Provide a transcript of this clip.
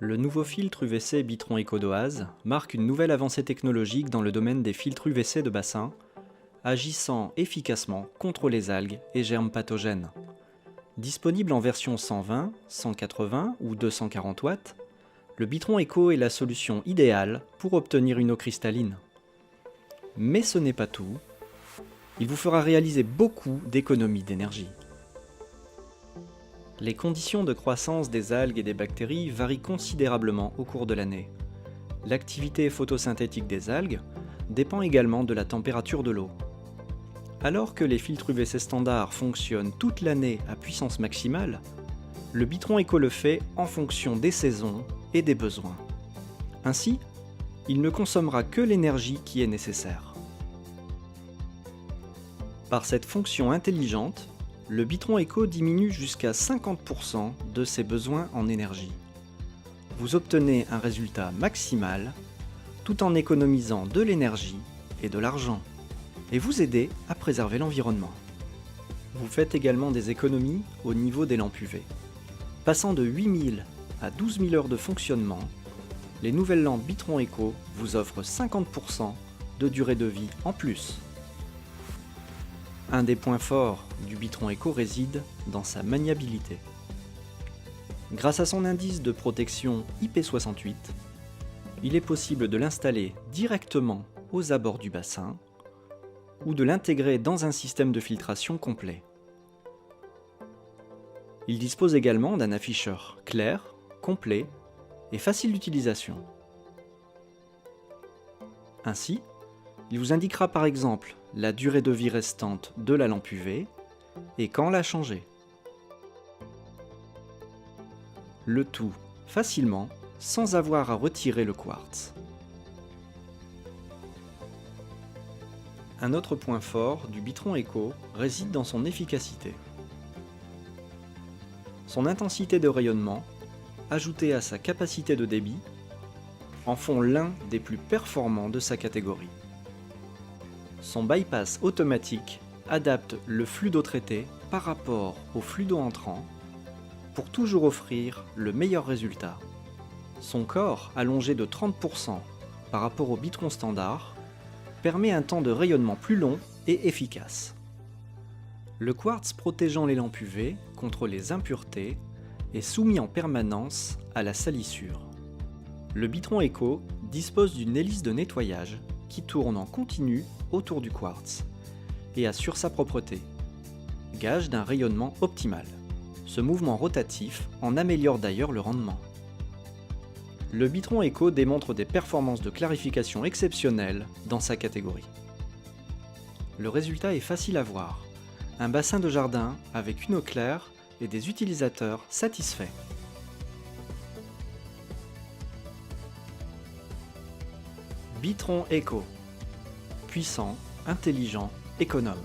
Le nouveau filtre UVC Bitron EcoDoase marque une nouvelle avancée technologique dans le domaine des filtres UVC de bassin, agissant efficacement contre les algues et germes pathogènes. Disponible en version 120, 180 ou 240 watts, le Bitron Eco est la solution idéale pour obtenir une eau cristalline. Mais ce n'est pas tout, il vous fera réaliser beaucoup d'économies d'énergie. Les conditions de croissance des algues et des bactéries varient considérablement au cours de l'année. L'activité photosynthétique des algues dépend également de la température de l'eau. Alors que les filtres UVC standards fonctionnent toute l'année à puissance maximale, le Bitron Eco le fait en fonction des saisons et des besoins. Ainsi, il ne consommera que l'énergie qui est nécessaire. Par cette fonction intelligente, le Bitron Eco diminue jusqu'à 50% de ses besoins en énergie. Vous obtenez un résultat maximal tout en économisant de l'énergie et de l'argent, et vous aidez à préserver l'environnement. Vous faites également des économies au niveau des lampes UV. Passant de 8000 à 12 000 heures de fonctionnement, les nouvelles lampes Bitron Eco vous offrent 50% de durée de vie en plus. Un des points forts du Bitron Eco réside dans sa maniabilité. Grâce à son indice de protection IP68, il est possible de l'installer directement aux abords du bassin ou de l'intégrer dans un système de filtration complet. Il dispose également d'un afficheur clair, complet et facile d'utilisation. Ainsi, il vous indiquera par exemple la durée de vie restante de la lampe UV et quand la changer. Le tout facilement sans avoir à retirer le quartz. Un autre point fort du Bitron Eco réside dans son efficacité. Son intensité de rayonnement, ajoutée à sa capacité de débit, en font l'un des plus performants de sa catégorie. Son bypass automatique adapte le flux d'eau traité par rapport au flux d'eau entrant pour toujours offrir le meilleur résultat. Son corps, allongé de 30% par rapport au Bitron standard, permet un temps de rayonnement plus long et efficace. Le quartz protégeant les lampes UV contre les impuretés est soumis en permanence à la salissure. Le Bitron Eco dispose d'une hélice de nettoyage qui tourne en continu autour du quartz et assure sa propreté, gage d'un rayonnement optimal. Ce mouvement rotatif en améliore d'ailleurs le rendement. Le Bitron Eco démontre des performances de clarification exceptionnelles dans sa catégorie. Le résultat est facile à voir, un bassin de jardin avec une eau claire et des utilisateurs satisfaits. Bitron Eco, puissant, intelligent, économe.